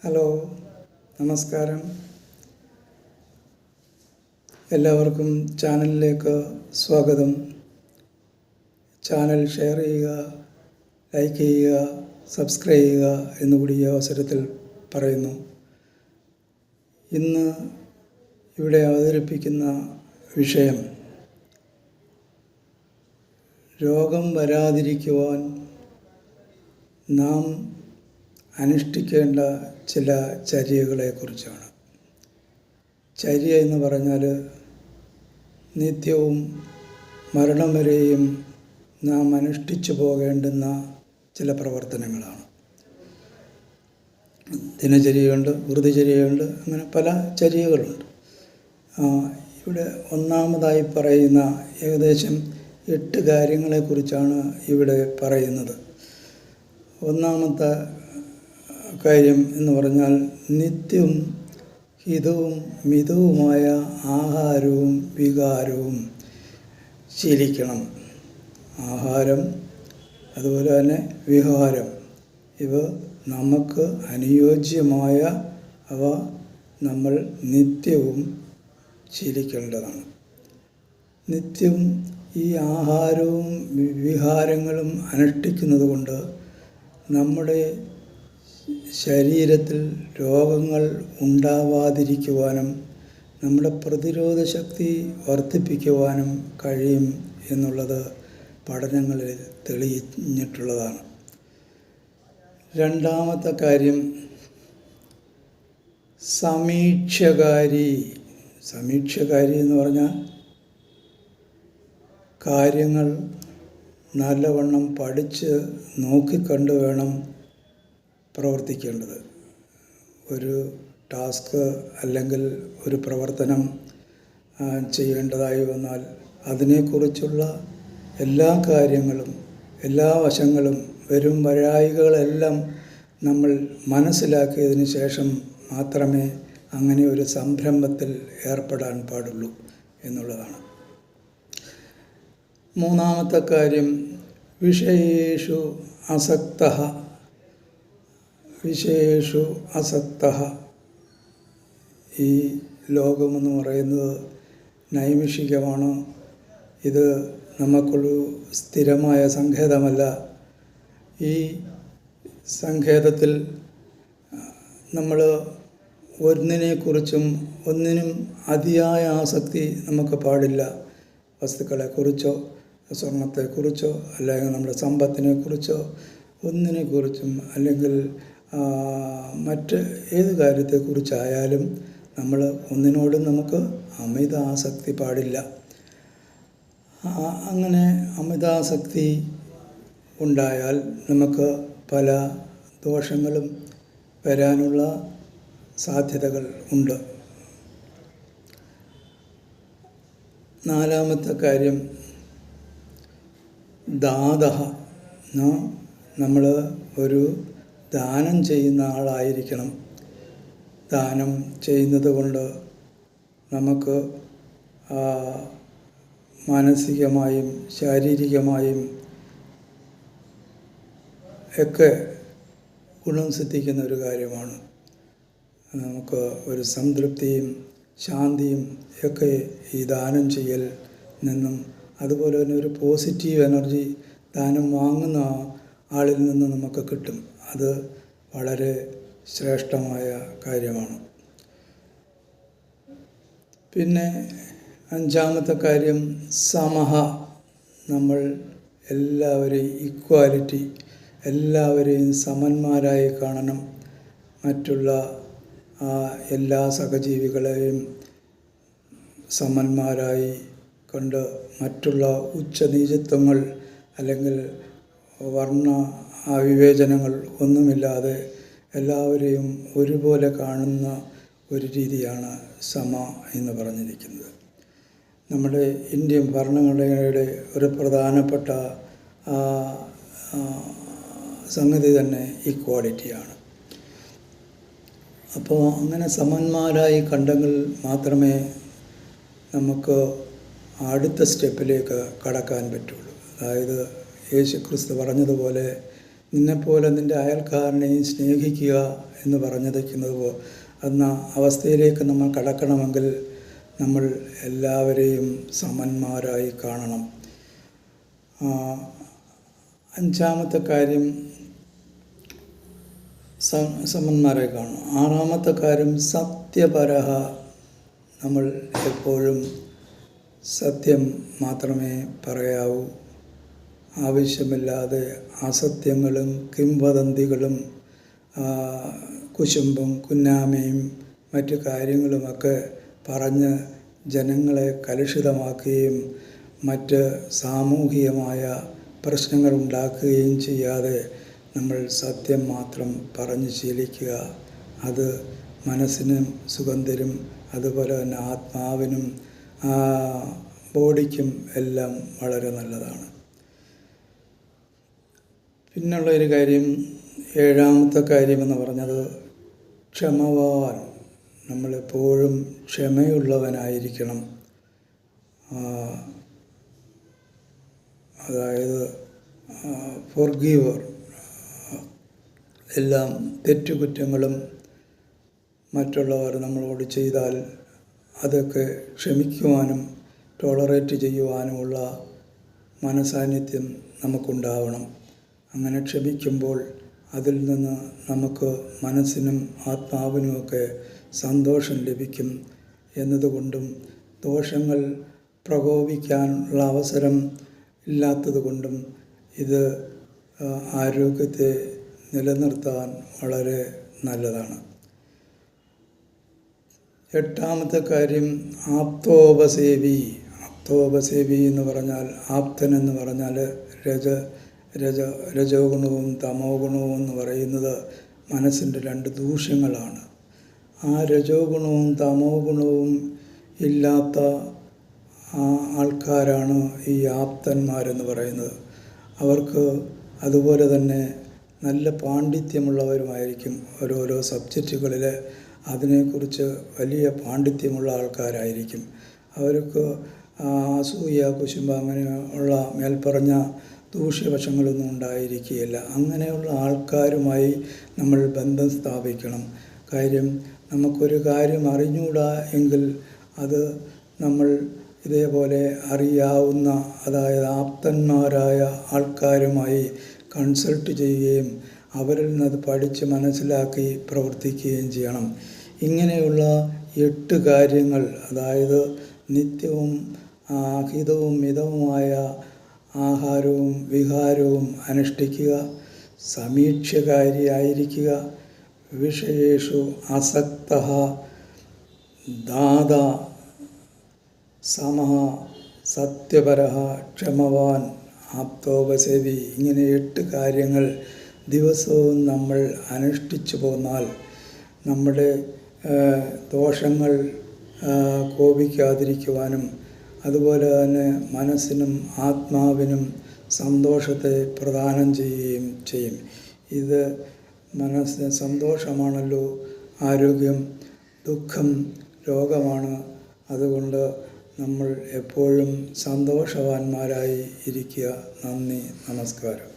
Hello, നമസ്കാരം. എല്ലാവർക്കും ചാനലിലേക്ക് സ്വാഗതം. ചാനൽ ഷെയർ ചെയ്യുക, ലൈക്ക് ചെയ്യുക, സബ്സ്ക്രൈബ് ചെയ്യുക എന്നുകൂടി ഈ അവസരത്തിൽ പറയുന്നു. ഇന്ന് ഇവിടെ അവതരിപ്പിക്കുന്ന വിഷയം രോഗം വരാതിരിക്കുവാൻ നാം അനുഷ്ഠിക്കേണ്ട ചില ചര്യകളെക്കുറിച്ചാണ്. ചര്യ എന്ന് പറഞ്ഞാൽ നിത്യവും മരണം വരെയും നാം അനുഷ്ഠിച്ചു പോകേണ്ടുന്ന ചില പ്രവർത്തനങ്ങളാണ്. ദിനചര്യയുണ്ട്, വൃതിചര്യയുണ്ട്, അങ്ങനെ പല ചര്യകളുണ്ട്. ഇവിടെ ഒന്നാമതായി പറയുന്ന ഏകദേശം 8 കാര്യങ്ങളെക്കുറിച്ചാണ് ഇവിടെ പറയുന്നത്. ഒന്നാമത്തെ കാര്യം എന്ന് പറഞ്ഞാൽ നിത്യവും ഹിതവും മിതവുമായ ആഹാരവും വികാരവും ശീലിക്കണം. ആഹാരം അതുപോലെ തന്നെ വിഹാരം, ഇവ നമുക്ക് അനുയോജ്യമായ അവ നമ്മൾ നിത്യവും ശീലിക്കേണ്ടതാണ്. നിത്യവും ഈ ആഹാരവും വിഹാരങ്ങളും അനുഷ്ഠിക്കുന്നത് കൊണ്ട് നമ്മുടെ ശരീരത്തിൽ രോഗങ്ങൾ ഉണ്ടാവാതിരിക്കുവാനും നമ്മുടെ പ്രതിരോധ ശക്തി വർദ്ധിപ്പിക്കുവാനും കഴിയും എന്നുള്ളത് പഠനങ്ങളിൽ തെളിഞ്ഞിട്ടുള്ളതാണ്. രണ്ടാമത്തെ കാര്യം സമീക്ഷകാരി എന്ന് പറഞ്ഞാൽ കാര്യങ്ങൾ നല്ലവണ്ണം പഠിച്ച് നോക്കിക്കണ്ട് വേണം പ്രവർത്തിക്കേണ്ടത്. ഒരു ടാസ്ക് അല്ലെങ്കിൽ ഒരു പ്രവർത്തനം ചെയ്യേണ്ടതായി വന്നാൽ അതിനെക്കുറിച്ചുള്ള എല്ലാ കാര്യങ്ങളും, എല്ലാ വശങ്ങളും, വരും വരായികളെല്ലാം നമ്മൾ മനസ്സിലാക്കിയതിന് ശേഷം മാത്രമേ അങ്ങനെ ഒരു സംരംഭത്തിൽ ഏർപ്പെടാൻ പാടുള്ളൂ എന്നുള്ളതാണ്. മൂന്നാമത്തെ കാര്യം വിഷയേഷു അസക്തഃ. ഈ ലോകമെന്ന് പറയുന്നത് നൈമിഷികമാണ്. ഇത് നമുക്കൊരു സ്ഥിരമായ സങ്കേതമല്ല. ഈ സങ്കേതത്തിൽ നമ്മൾ ഒന്നിനും അതിയായ ആസക്തി നമുക്ക് പാടില്ല. വസ്തുക്കളെക്കുറിച്ചോ സ്വർണത്തെക്കുറിച്ചോ അല്ലെങ്കിൽ നമ്മുടെ സമ്പത്തിനെക്കുറിച്ചോ ഒന്നിനെക്കുറിച്ചും അല്ലെങ്കിൽ മറ്റ് ഏത് കാര്യത്തെക്കുറിച്ചായാലും നമ്മൾ ഒന്നിനോടും നമുക്ക് അമിത ആസക്തി പാടില്ല. അങ്ങനെ അമിതാസക്തി ഉണ്ടായാൽ നമുക്ക് പല ദോഷങ്ങളും വരാനുള്ള സാധ്യതകൾ ഉണ്ട്. നാലാമത്തെ കാര്യം ദാതഃ. നമ്മൾ ഒരു ദാനം ചെയ്യുന്ന ആളായിരിക്കണം. ദാനം ചെയ്യുന്നത് കൊണ്ട് നമുക്ക് മാനസികമായും ശാരീരികമായും ഒക്കെ ഗുണം സിദ്ധിക്കുന്ന ഒരു കാര്യമാണ്. നമുക്ക് ഒരു സംതൃപ്തിയും ശാന്തിയും ഒക്കെ ഈ ദാനം ചെയ്യൽ നിന്നും, അതുപോലെ തന്നെ ഒരു പോസിറ്റീവ് എനർജി ദാനം വാങ്ങുന്ന ആളിൽ നിന്ന് നമുക്ക് കിട്ടും. അത് വളരെ ശ്രേഷ്ഠമായ കാര്യമാണ്. പിന്നെ അഞ്ചാമത്തെ കാര്യം സമഃ. നമ്മൾ എല്ലാവരെയും ഈക്വാലിറ്റി, എല്ലാവരെയും സമന്മാരായി കാണണം. മറ്റുള്ള എല്ലാ സഹജീവികളെയും സമന്മാരായി കണ്ട് മറ്റുള്ള ഉച്ചനീചത്വങ്ങൾ അല്ലെങ്കിൽ വർണ്ണ വിവേചനങ്ങൾ ഒന്നുമില്ലാതെ എല്ലാവരെയും ഒരുപോലെ കാണുന്ന ഒരു രീതിയാണ് സമ എന്ന് പറഞ്ഞിരിക്കുന്നത്. നമ്മുടെ ഇന്ത്യൻ ഭരണഘടനയുടെ ഒരു പ്രധാനപ്പെട്ട സംഗതി തന്നെ ഈക്വാലിറ്റിയാണ്. അപ്പോൾ അങ്ങനെ സമന്മാരായി കണ്ടെങ്കിൽ മാത്രമേ നമുക്ക് അടുത്ത സ്റ്റെപ്പിലേക്ക് കടക്കാൻ പറ്റുള്ളൂ. അതായത് യേശുക്രിസ്തു പറഞ്ഞതുപോലെ നിന്നെപ്പോലെ നിൻ്റെ അയൽക്കാരനെയും സ്നേഹിക്കുക എന്ന് പറഞ്ഞിരിക്കുന്നത് എന്ന അവസ്ഥയിലേക്ക് നമ്മൾ കടക്കണമെങ്കിൽ നമ്മൾ എല്ലാവരെയും സമന്മാരായി കാണണം. അഞ്ചാമത്തെ കാര്യം സമന്മാരായി കാണണം. ആറാമത്തെ കാര്യം സത്യപരഹ. നമ്മൾ എപ്പോഴും സത്യം മാത്രമേ പറയാവൂ. ആവശ്യമില്ലാതെ അസത്യങ്ങളും കിംവദന്തികളും കുശുമ്പും കുന്നാമയും മറ്റു കാര്യങ്ങളുമൊക്കെ പറഞ്ഞ് ജനങ്ങളെ കലുഷിതമാക്കുകയും മറ്റ് സാമൂഹികമായ പ്രശ്നങ്ങൾ ഉണ്ടാക്കുകയും ചെയ്യാതെ നമ്മൾ സത്യം മാത്രം പറഞ്ഞ് ശീലിക്കുക. അത് മനസ്സിനും സുഖം തരും, അതുപോലെ തന്നെ ആത്മാവിനും ബോഡിക്കും എല്ലാം വളരെ നല്ലതാണ്. പിന്നുള്ള ഒരു കാര്യം, ഏഴാമത്തെ കാര്യമെന്ന് പറഞ്ഞത് ക്ഷമവാൻ. നമ്മളെപ്പോഴും ക്ഷമയുള്ളവനായിരിക്കണം. അതായത് ഫോർഗീവർ. എല്ലാം തെറ്റുകുറ്റങ്ങളും മറ്റുള്ളവർ നമ്മളോട് ചെയ്താൽ അതൊക്കെ ക്ഷമിക്കുവാനും ടോളറേറ്റ് ചെയ്യുവാനുമുള്ള മനസാന്നിധ്യം നമുക്കുണ്ടാവണം. അങ്ങനെ ക്ഷമിക്കുമ്പോൾ അതിൽ നിന്ന് നമുക്ക് മനസ്സിനും ആത്മാവിനുമൊക്കെ സന്തോഷം ലഭിക്കും എന്നതുകൊണ്ടും ദോഷങ്ങൾ പ്രകോപിക്കാനുള്ള അവസരം ഇല്ലാത്തതുകൊണ്ടും ഇത് ആരോഗ്യത്തെ നിലനിർത്താൻ വളരെ നല്ലതാണ്. എട്ടാമത്തെ കാര്യം ആപ്തോപസേവി. ആപ്തോപസേവി എന്ന് പറഞ്ഞാൽ, ആപ്തൻ എന്ന് പറഞ്ഞാൽ രജോ ഗുണവും തമോ ഗുണവും എന്ന് പറയുന്നത് മനസ്സിൻ്റെ രണ്ട് ദൂഷ്യങ്ങളാണ്. ആ രജോ ഗുണവും തമോ ഗുണവും ഇല്ലാത്ത ആൾക്കാരാണ് ഈ ആപ്തന്മാരെന്ന് പറയുന്നത്. അവർക്ക് അതുപോലെ തന്നെ നല്ല പാണ്ഡിത്യമുള്ളവരുമായിരിക്കും. ഓരോരോ സബ്ജക്റ്റുകളിൽ അതിനെക്കുറിച്ച് വലിയ പാണ്ഡിത്യമുള്ള ആൾക്കാരായിരിക്കും. അവർക്ക് അസൂയ കുശുമ്പ അങ്ങനെയുള്ള മേൽപ്പറഞ്ഞ ദൂഷ്യവശങ്ങളൊന്നും ഉണ്ടായിരിക്കുകയില്ല. അങ്ങനെയുള്ള ആൾക്കാരുമായി നമ്മൾ ബന്ധം സ്ഥാപിക്കണം. കാര്യം, നമുക്കൊരു കാര്യം അറിഞ്ഞുകൂടാ എങ്കിൽ അത് നമ്മൾ ഇതേപോലെ അറിയാവുന്ന, അതായത് ആപ്തന്മാരായ ആൾക്കാരുമായി കൺസൾട്ട് ചെയ്യുകയും അവരിൽ നിന്നത് പഠിച്ച് മനസ്സിലാക്കി പ്രവർത്തിക്കുകയും ചെയ്യണം. ഇങ്ങനെയുള്ള 8 കാര്യങ്ങൾ, അതായത് നിത്യവും ഹിതവും മിതവുമായ ആഹാരവും വിഹാരവും അനുഷ്ഠിക്കുക, സമീക്ഷകാരിയായിരിക്കുക, വിഷയേഷു അസക്തഃ, ദാത, സമഃ, സത്യപരഃ, ക്ഷമവാൻ, ആപ്തോപസേവി. ഇങ്ങനെ 8 കാര്യങ്ങൾ ദിവസവും നമ്മൾ അനുഷ്ഠിച്ചു പോന്നാൽ നമ്മുടെ ദോഷങ്ങൾ കോപിക്കാതിരിക്കുവാനും അതുപോലെ തന്നെ മനസ്സിനും ആത്മാവിനും സന്തോഷത്തെ പ്രദാനം ചെയ്യുകയും ചെയ്യും. ഇത് മനസ്സിന് സന്തോഷമാണല്ലോ ആരോഗ്യം, ദുഃഖം രോഗമാണ്. അതുകൊണ്ട് നമ്മൾ എപ്പോഴും സന്തോഷവാന്മാരായി ഇരിക്കുക. നന്ദി, നമസ്കാരം.